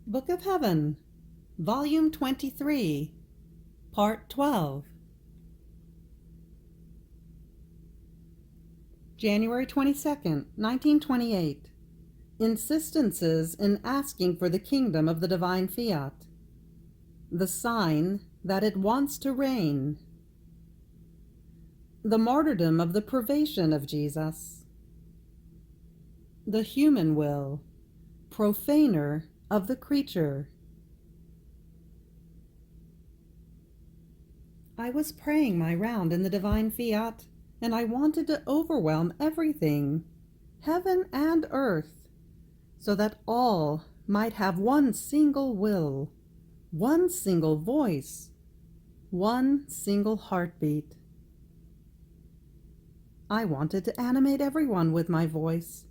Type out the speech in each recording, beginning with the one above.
Book of Heaven, Volume 23, Part 12. January 22nd, 1928. Insistences in asking for the kingdom of the divine Fiat. The sign that it wants to reign. The martyrdom of the privation of Jesus. The human will, profaner of the creature. I was praying my round in the divine Fiat, and I wanted to overwhelm everything, heaven and earth, so that all might have one single will, one single voice, one single heartbeat. I wanted to animate everyone with my voice,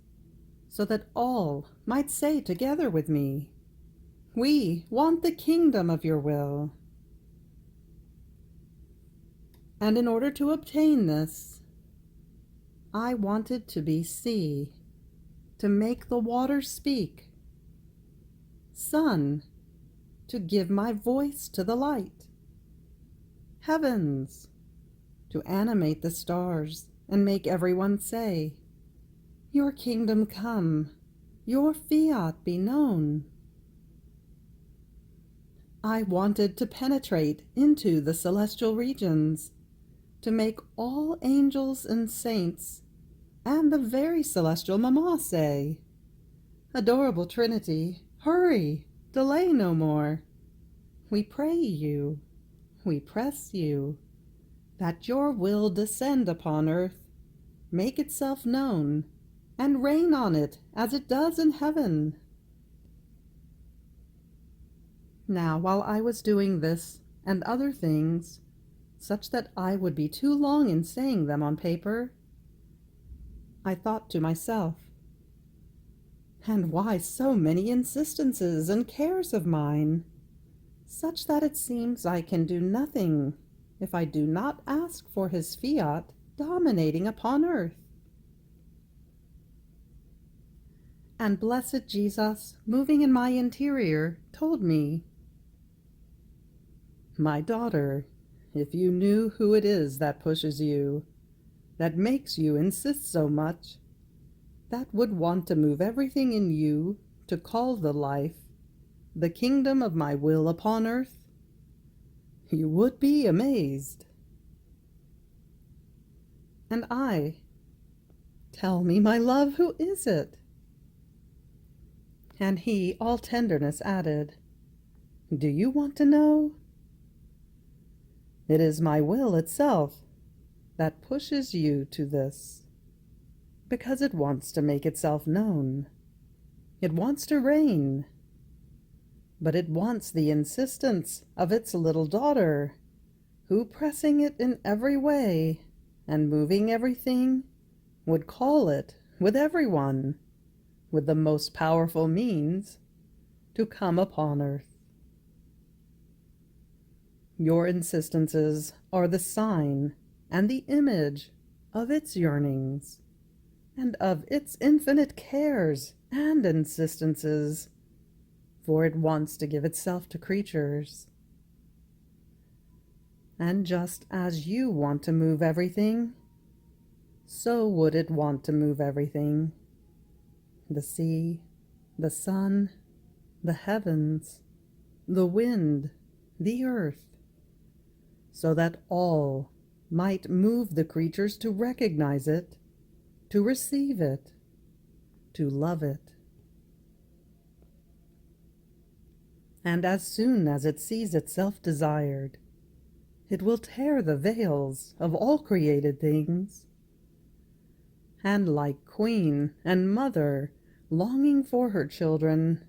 so that all might say together with me, "We want the kingdom of your will." And in order to obtain this, I wanted to be sea, to make the waters speak, sun, to give my voice to the light, heavens, to animate the stars and make everyone say, "Your kingdom come, your fiat be known." I wanted to penetrate into the celestial regions, to make all angels and saints and the very celestial Mama say, "Adorable Trinity, hurry, delay no more. We pray you, we press you, that your will descend upon earth, make itself known, and reign on it as it does in heaven." Now, while I was doing this and other things, such that I would be too long in saying them on paper, I thought to myself, "And why so many insistences and cares of mine, such that it seems I can do nothing if I do not ask for his fiat dominating upon earth?" And blessed Jesus, moving in my interior, told me, "My daughter, if you knew who it is that pushes you, that makes you insist so much, that would want to move everything in you to call the life, the kingdom of my will upon earth, you would be amazed." And I, "Tell me, my love, who is it?" And he, all tenderness, added, "Do you want to know? It is my will itself that pushes you to this, because it wants to make itself known. It wants to reign, but it wants the insistence of its little daughter, who, pressing it in every way and moving everything, would call it with everyone, with the most powerful means, to come upon earth. Your insistences are the sign and the image of its yearnings, and of its infinite cares and insistences, for it wants to give itself to creatures. And just as you want to move everything, so would it want to move everything, the sea, the sun, the heavens, the wind, the earth, so that all might move the creatures to recognize it, to receive it, to love it. And as soon as it sees itself desired, it will tear the veils of all created things, and like queen and mother longing for her children,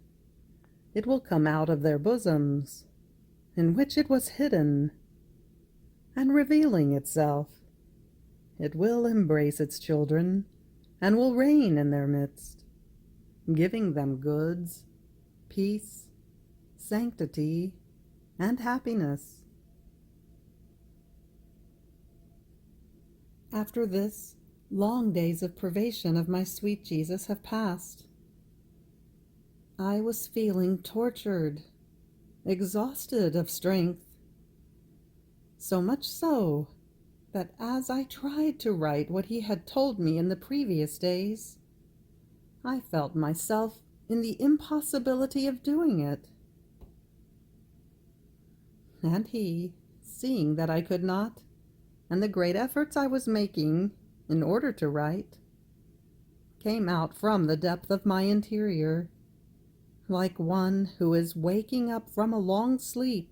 it will come out of their bosoms, in which it was hidden, and revealing itself, it will embrace its children, and will reign in their midst, giving them goods, peace, sanctity, and happiness. After this, long days of privation of my sweet Jesus have passed. I was feeling tortured, exhausted of strength, so much so that as I tried to write what he had told me in the previous days, I felt myself in the impossibility of doing it. And he, seeing that I could not, and the great efforts I was making in order to write, came out from the depth of my interior, like one who is waking up from a long sleep,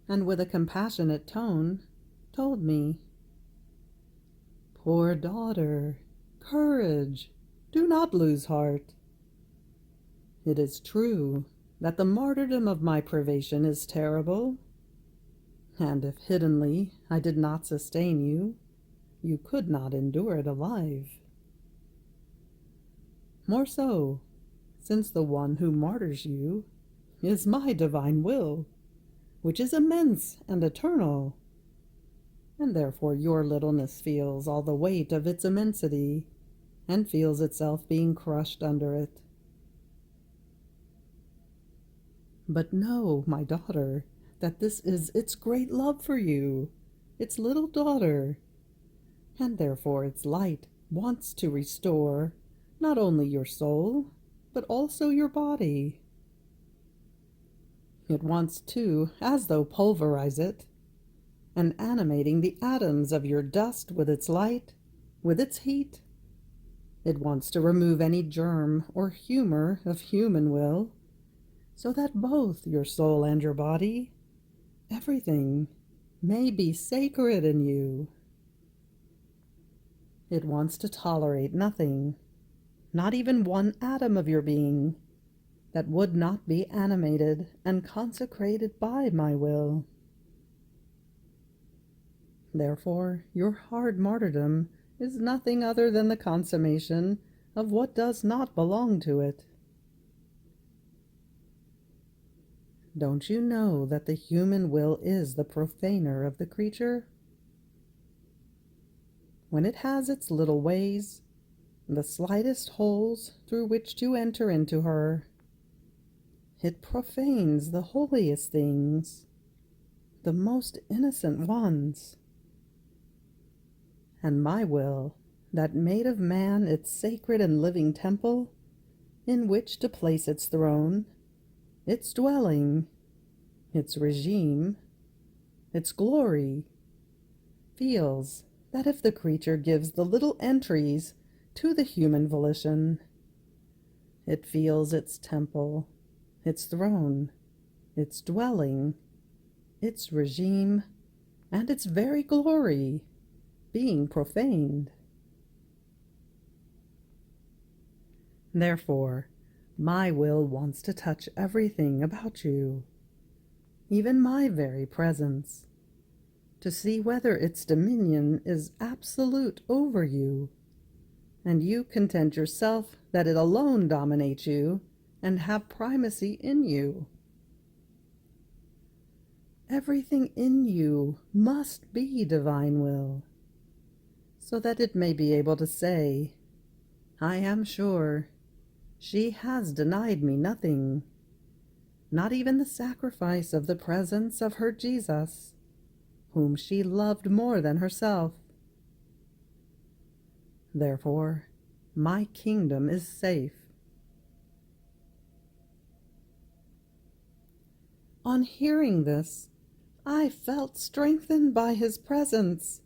and with a compassionate tone told me, "Poor daughter, courage, do not lose heart. It is true that the martyrdom of my privation is terrible, and if hiddenly I did not sustain you, you could not endure it alive. More so, since the one who martyrs you is my divine will, which is immense and eternal, and therefore your littleness feels all the weight of its immensity, and feels itself being crushed under it. But know, my daughter, that this is its great love for you, its little daughter, and therefore its light wants to restore not only your soul, but also your body. It wants to, as though pulverize it, and animating the atoms of your dust with its light, with its heat. It wants to remove any germ or humor of human will, so that both your soul and your body, everything, may be sacred in you. It wants to tolerate nothing, not even one atom of your being, that would not be animated and consecrated by my will. Therefore, your hard martyrdom is nothing other than the consummation of what does not belong to it. Don't you know that the human will is the profaner of the creature? When it has its little ways, the slightest holes through which to enter into her, it profanes the holiest things, the most innocent ones. And my will, that made of man its sacred and living temple, in which to place its throne, its dwelling, its regime, its glory, feels that if the creature gives the little entries to the human volition, it feels its temple, its throne, its dwelling, its regime, and its very glory being profaned. Therefore, my will wants to touch everything about you, even my very presence, to see whether its dominion is absolute over you, and you content yourself that it alone dominates you and have primacy in you. Everything in you must be divine will, so that it may be able to say, "I am sure she has denied me nothing, not even the sacrifice of the presence of her Jesus, whom she loved more than herself. Therefore, my kingdom is safe." On hearing this, I felt strengthened by his presence,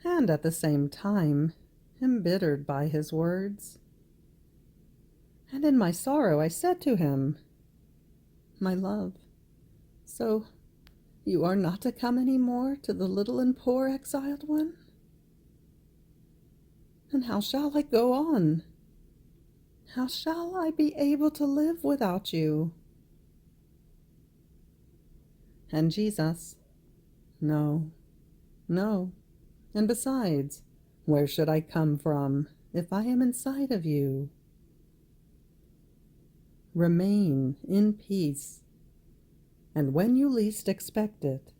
and at the same time embittered by his words. And in my sorrow I said to him, "My love, so you are not to come any more to the little and poor exiled one? And how shall I go on? How shall I be able to live without you?" And Jesus, "No, no, and besides, where should I come from if I am inside of you? Remain in peace, and when you least expect it,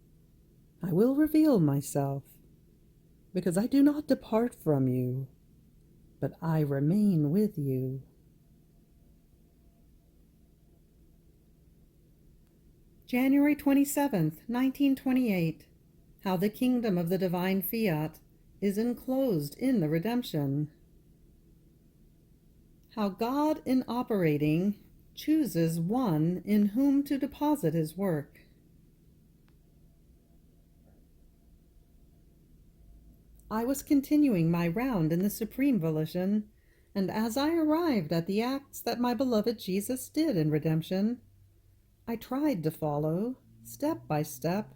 I will reveal myself, because I do not depart from you, but I remain with you." January 27th, 1928. How the kingdom of the divine Fiat is enclosed in the redemption. How God, in operating, chooses one in whom to deposit his work. I was continuing my round in the supreme volition, and as I arrived at the acts that my beloved Jesus did in redemption, I tried to follow, step by step,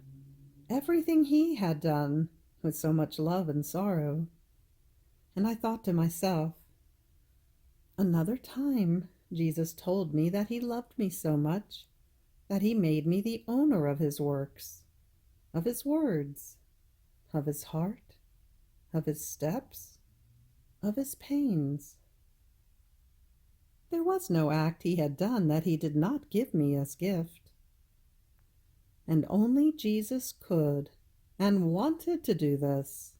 everything he had done with so much love and sorrow. And I thought to myself, another time Jesus told me that he loved me so much that he made me the owner of his works, of his words, of his heart, of his steps, of his pains. There was no act he had done that he did not give me as gift. And only Jesus could and wanted to do this,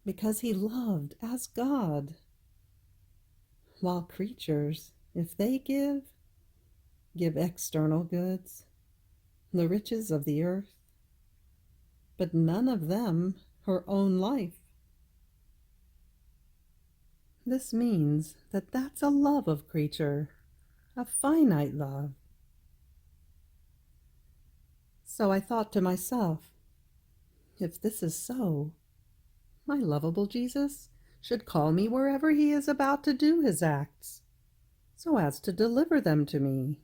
because he loved as God. While creatures, if they give external goods, the riches of the earth, but none of them her own life. This means that that's a love of creature, a finite love. So I thought to myself, if this is so, my lovable Jesus should call me wherever he is about to do his acts, so as to deliver them to me.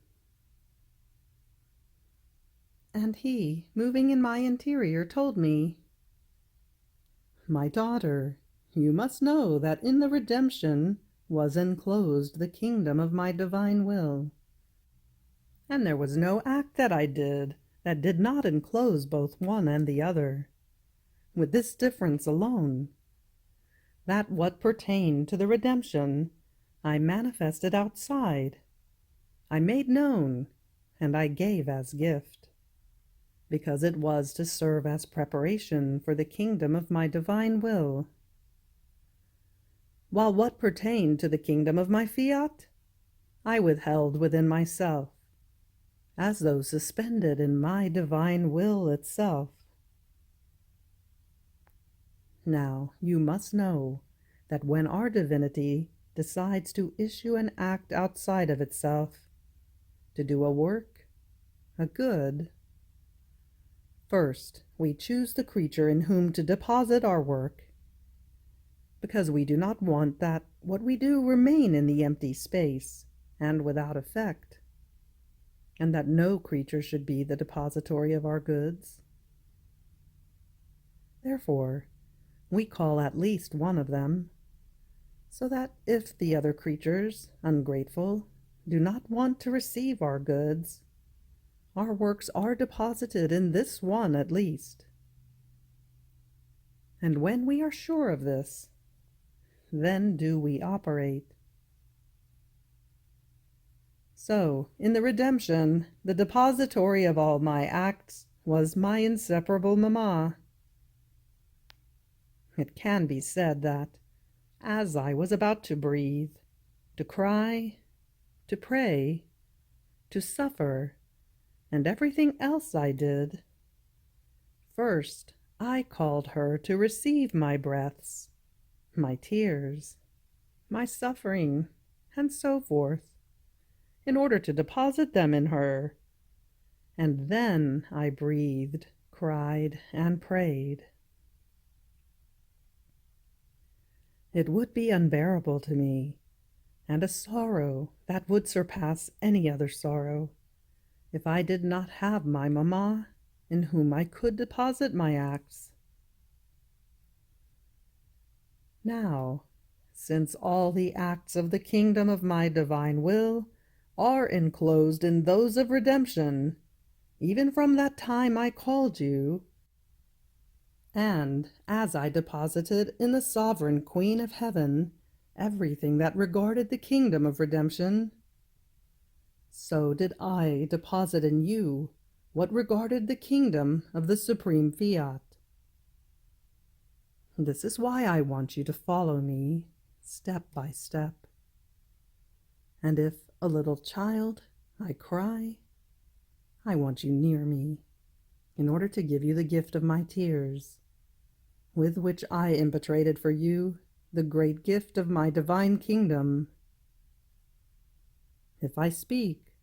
And he, moving in my interior, told me, my daughter, you must know that in the redemption was enclosed the kingdom of my divine will. And there was no act that I did that did not enclose both one and the other, with this difference alone, that what pertained to the redemption I manifested outside, I made known, and I gave as gift, because it was to serve as preparation for the kingdom of my divine will. While what pertained to the kingdom of my fiat, I withheld within myself, as though suspended in my divine will itself. Now, you must know that when our divinity decides to issue an act outside of itself, to do a work, a good, first we choose the creature in whom to deposit our work, because we do not want that what we do remain in the empty space and without effect, and that no creature should be the depository of our goods. Therefore, we call at least one of them, so that if the other creatures, ungrateful, do not want to receive our goods, our works are deposited in this one at least. And when we are sure of this, then do we operate. So, in the redemption, the depository of all my acts was my inseparable mamma. It can be said that, as I was about to breathe, to cry, to pray, to suffer, and everything else I did, first I called her to receive my breaths, my tears, my suffering, and so forth, in order to deposit them in her, and then I breathed, cried, and prayed. It would be unbearable to me, and a sorrow that would surpass any other sorrow, if I did not have my mamma in whom I could deposit my acts. Now, since all the acts of the kingdom of my divine will are enclosed in those of redemption, even from that time I called you, and as I deposited in the sovereign Queen of Heaven everything that regarded the kingdom of redemption, so did I deposit in you what regarded the kingdom of the supreme fiat. This is why I want you to follow me step by step. And if a little child I cry, I want you near me, in order to give you the gift of my tears, with which I impetrated for you the great gift of my divine kingdom. If I speak,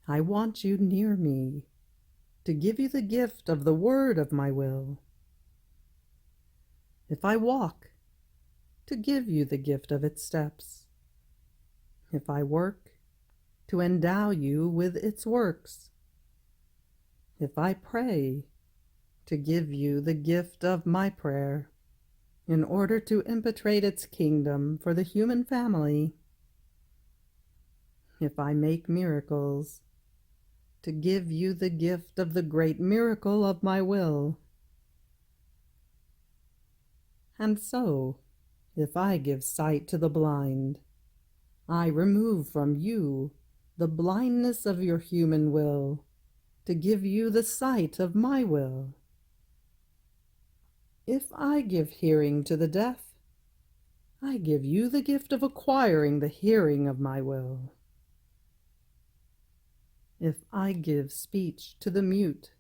I want you near me, to give you the gift of the word of my will. If I walk, to give you the gift of its steps. If I work, to endow you with its works. If I pray, to give you the gift of my prayer, in order to impetrate its kingdom for the human family. If I make miracles, to give you the gift of the great miracle of my will. And so, if I give sight to the blind, I remove from you the blindness of your human will, to give you the sight of my will. If I give hearing to the deaf, I give you the gift of acquiring the hearing of my will. If I give speech to the mute,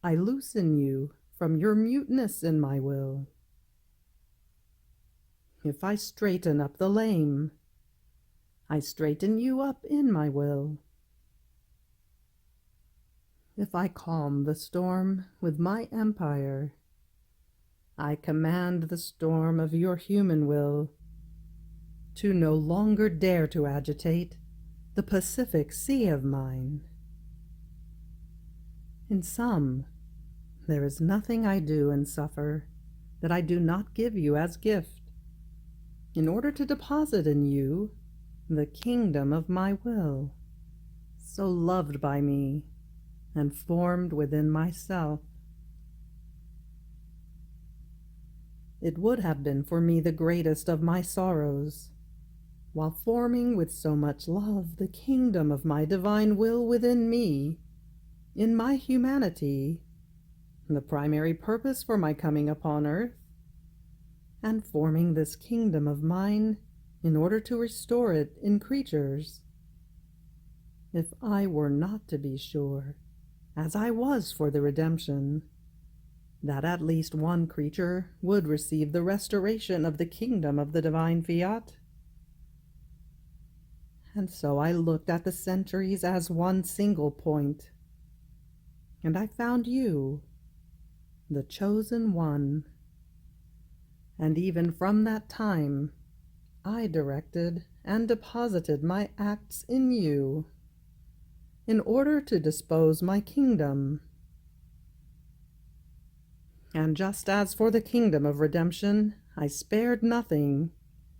I loosen you from your muteness in my will. If I straighten up the lame, I straighten you up in my will. If I calm the storm with my empire, I command the storm of your human will to no longer dare to agitate the Pacific Sea of mine. In sum, there is nothing I do and suffer that I do not give you as gift, in order to deposit in you the kingdom of my will, so loved by me and formed within myself. It would have been for me the greatest of my sorrows, while forming with so much love the kingdom of my divine will within me, in my humanity, the primary purpose for my coming upon earth, and forming this kingdom of mine in order to restore it in creatures, if I were not to be sure, as I was for the redemption, that at least one creature would receive the restoration of the kingdom of the divine Fiat. And so I looked at the centuries as one single point, and I found you, the chosen one. And even from that time, I directed and deposited my acts in you, in order to dispose my kingdom. And just as for the kingdom of redemption, I spared nothing,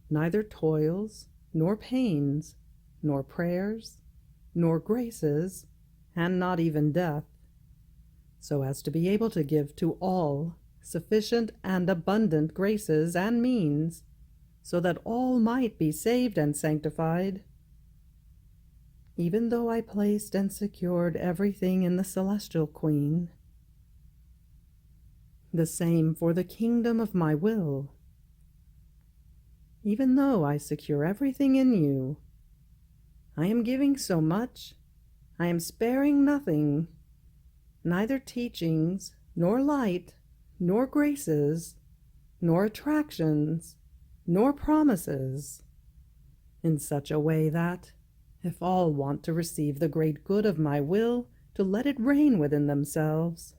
neither toils, nor pains, nor prayers, nor graces, and not even death, so as to be able to give to all sufficient and abundant graces and means, so that all might be saved and sanctified. Even though I placed and secured everything in the celestial Queen, the same for the kingdom of my will. Even though I secure everything in you, I am giving so much, I am sparing nothing, neither teachings, nor light, nor graces, nor attractions, nor promises, in such a way that, if all want to receive the great good of my will, to let it reign within themselves,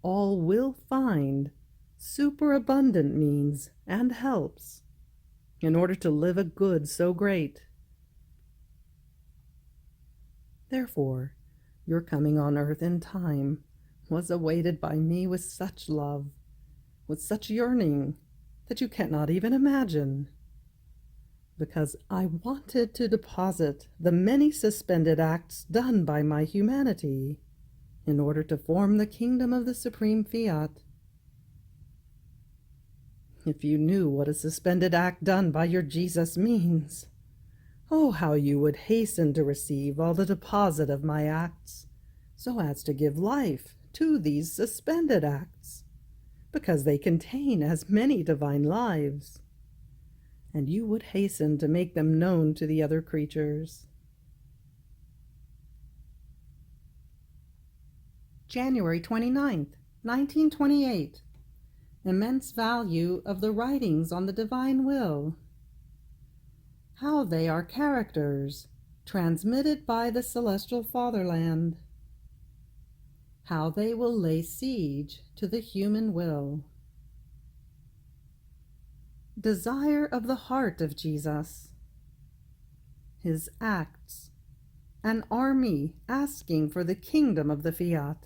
all will find superabundant means and helps in order to live a good so great. Therefore, your coming on earth in time was awaited by me with such love, with such yearning, that you cannot even imagine, because I wanted to deposit the many suspended acts done by my humanity in order to form the kingdom of the supreme Fiat. If you knew what a suspended act done by your Jesus means, oh, how you would hasten to receive all the deposit of my acts, so as to give life to these suspended acts, because they contain as many divine lives, and you would hasten to make them known to the other creatures. January 29th, 1928. Immense value of the writings on the divine will. How they are characters transmitted by the celestial fatherland. How they will lay siege to the human will. Desire of the heart of Jesus. His acts. An army asking for the kingdom of the Fiat.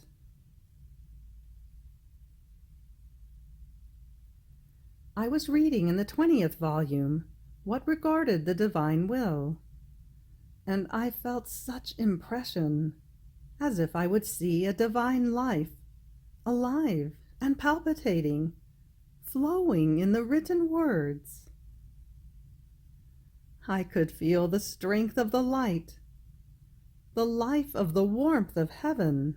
I was reading in the 20th volume what regarded the divine will, and I felt such impression, as if I would see a divine life, alive and palpitating, flowing in the written words. I could feel the strength of the light, the life of the warmth of heaven,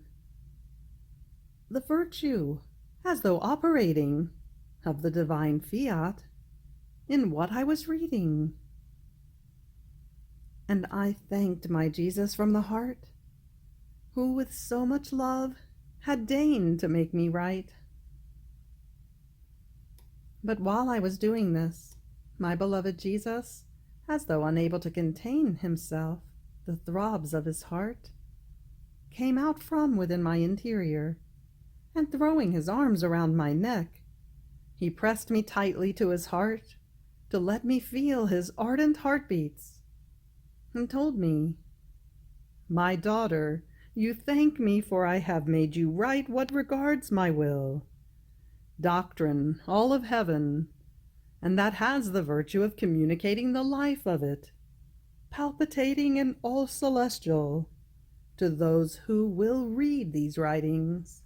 the virtue, as though operating, of the divine Fiat in what I was reading. And I thanked my Jesus from the heart, who with so much love had deigned to make me write. But while I was doing this, my beloved Jesus, as though unable to contain himself, the throbs of his heart, came out from within my interior, and throwing his arms around my neck, he pressed me tightly to his heart to let me feel his ardent heartbeats, and told me, "My daughter, you thank me for I have made you write what regards my will, doctrine all of heaven, and that has the virtue of communicating the life of it, palpitating and all celestial, to those who will read these writings.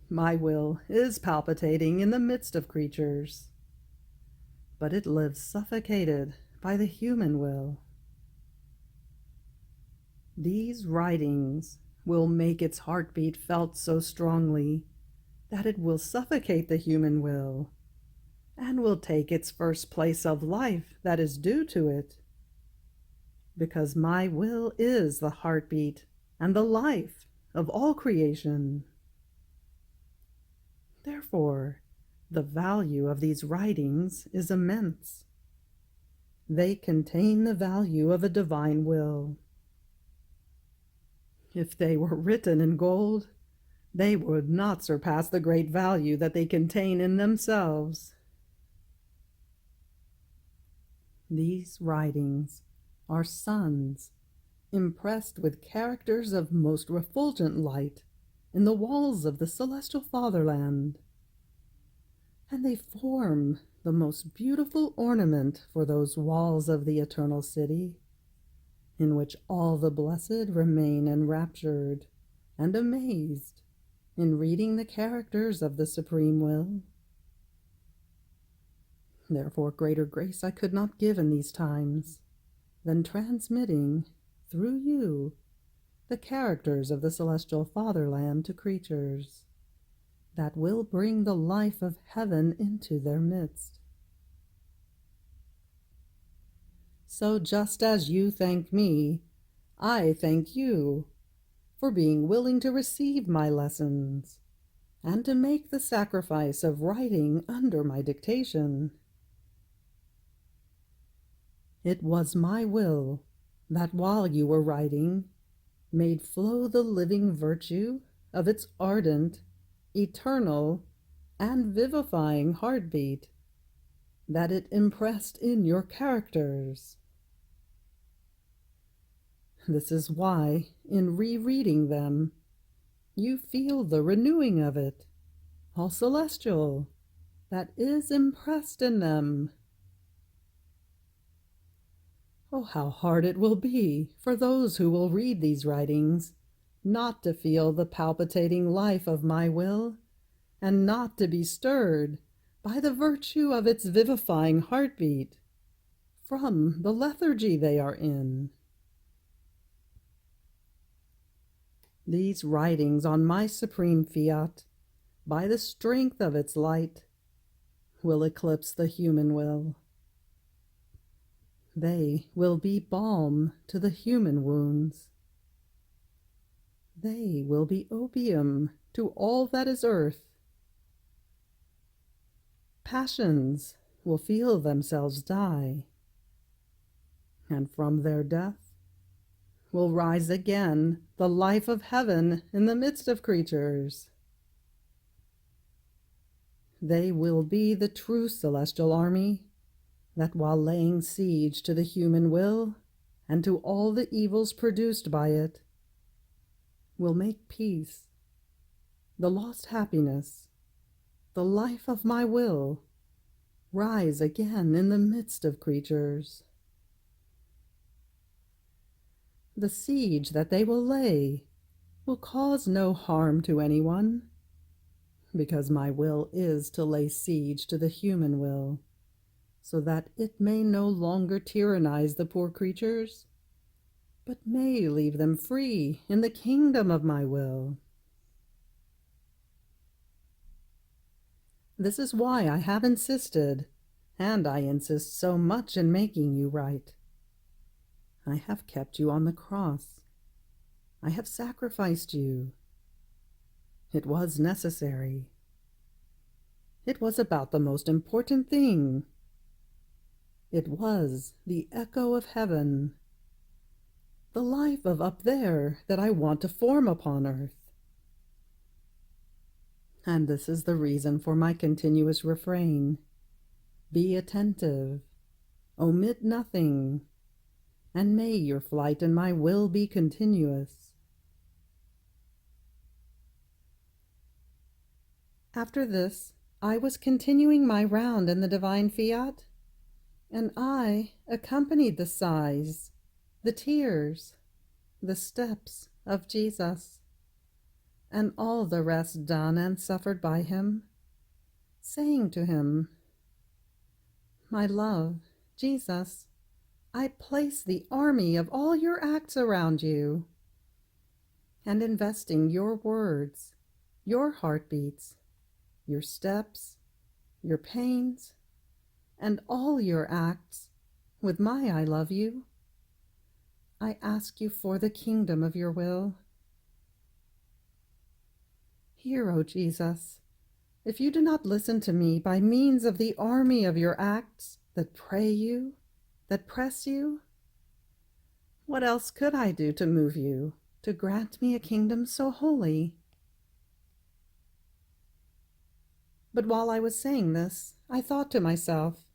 My will is palpitating in the midst of creatures, but it lives suffocated by the human will. These writings will make its heartbeat felt so strongly that it will suffocate the human will, and will take its first place of life that is due to it, because my will is the heartbeat and the life of all creation. Therefore, the value of these writings is immense. They contain the value of a divine will. If they were written in gold, they would not surpass the great value that they contain in themselves. These writings are suns impressed with characters of most refulgent light in the walls of the celestial fatherland, and they form the most beautiful ornament for those walls of the eternal city, in which all the blessed remain enraptured and amazed in reading the characters of the supreme will. Therefore greater grace I could not give in these times than transmitting, through you, the characters of the celestial fatherland to creatures, that will bring the life of heaven into their midst. So just as you thank me, I thank you for being willing to receive my lessons and to make the sacrifice of writing under my dictation. It was my will that while you were writing, made flow the living virtue of its ardent, eternal, and vivifying heartbeat, that it impressed in your characters. This is why, in rereading them, you feel the renewing of it, all celestial, that is impressed in them. Oh, how hard it will be for those who will read these writings not to feel the palpitating life of my will, and not to be stirred by the virtue of its vivifying heartbeat from the lethargy they are in. These writings on my supreme Fiat, by the strength of its light, will eclipse the human will. They will be balm to the human wounds. they will be opium to all that is earth. Passions will feel themselves die, and from their death will rise again the life of heaven in the midst of creatures. They will be the true celestial army that, while laying siege to the human will and to all the evils produced by it, will make peace, the lost happiness, the life of my will, rise again in the midst of creatures. The siege that they will lay will cause no harm to anyone, because my will is to lay siege to the human will, so that it may no longer tyrannize the poor creatures, but may leave them free in the kingdom of my will. This is why I have insisted, and I insist so much in making you right. I have kept you on the cross. I have sacrificed you. It was necessary. It was about the most important thing. It was the echo of heaven, the life of up there that I want to form upon earth. And this is the reason for my continuous refrain. Be attentive, omit nothing, and may your flight in my will be continuous. After this, I was continuing my round in the divine Fiat, and I accompanied the sighs, the tears, the steps of Jesus, and all the rest done and suffered by him, saying to him, My love, Jesus, I place the army of all your acts around you, and investing your words, your heartbeats, your steps, your pains, and all your acts with my I love you, I ask you for the kingdom of your will. Hear, O Jesus, if you do not listen to me by means of the army of your acts that pray you, that press you, what else could I do to move you, to grant me a kingdom so holy? But while I was saying this, I thought to myself,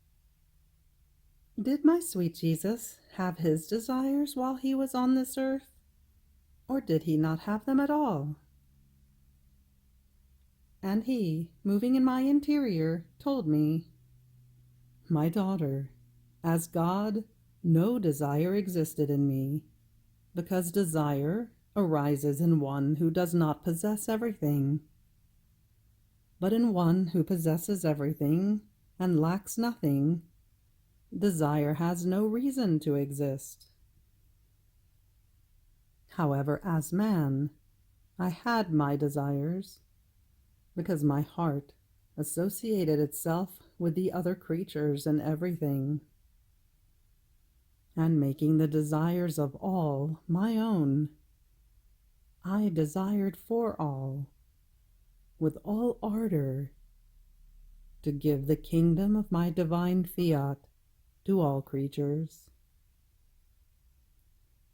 did my sweet Jesus have his desires while he was on this earth, or did he not have them at all? And he, moving in my interior, told me, My daughter, as God, no desire existed in me, because desire arises in one who does not possess everything. But in one who possesses everything and lacks nothing, desire has no reason to exist. However, as man, I had my desires, because my heart associated itself with the other creatures and everything, and making the desires of all my own, I desired for all, with all ardor, to give the kingdom of my divine Fiat to all creatures.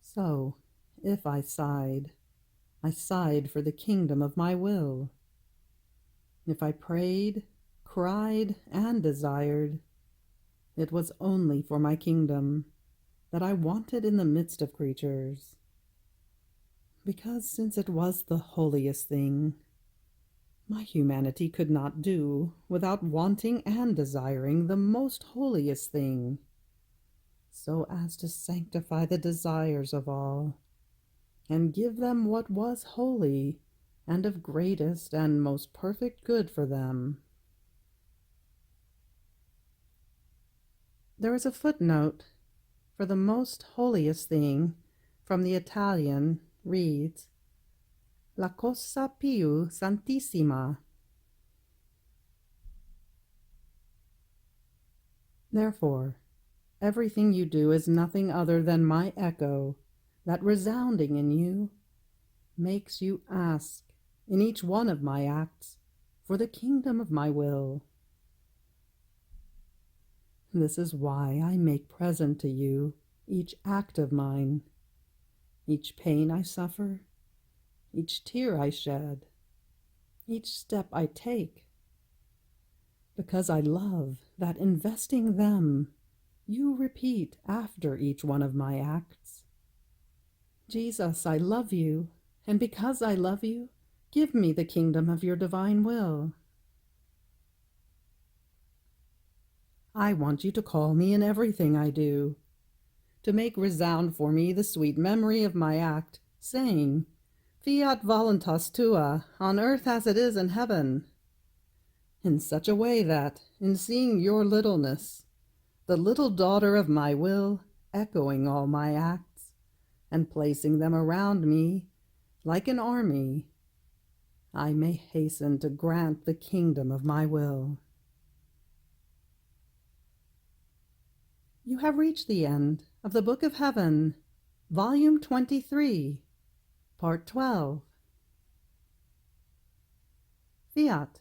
So, if I sighed for the kingdom of my will. If I prayed, cried, and desired, it was only for my kingdom that I wanted in the midst of creatures. Because since it was the holiest thing, my humanity could not do without wanting and desiring the most holiest thing, so as to sanctify the desires of all, and give them what was holy and of greatest and most perfect good for them. There is a footnote, for the most holiest thing from the Italian reads, La cosa più santissima. Therefore, everything you do is nothing other than my echo, that resounding in you, makes you ask, in each one of my acts, for the kingdom of my will. This is why I make present to you each act of mine, each pain I suffer, each tear I shed, each step I take, because I love that investing them, you repeat after each one of my acts. Jesus, I love you, and because I love you, give me the kingdom of your divine will. I want you to call me in everything I do, to make resound for me the sweet memory of my act, saying, Fiat voluntas tua, on earth as it is in heaven, in such a way that, in seeing your littleness, the little daughter of my will, echoing all my acts, and placing them around me like an army, I may hasten to grant the kingdom of my will. You have reached the end of the Book of Heaven, Volume 23, Part 12. Fiat.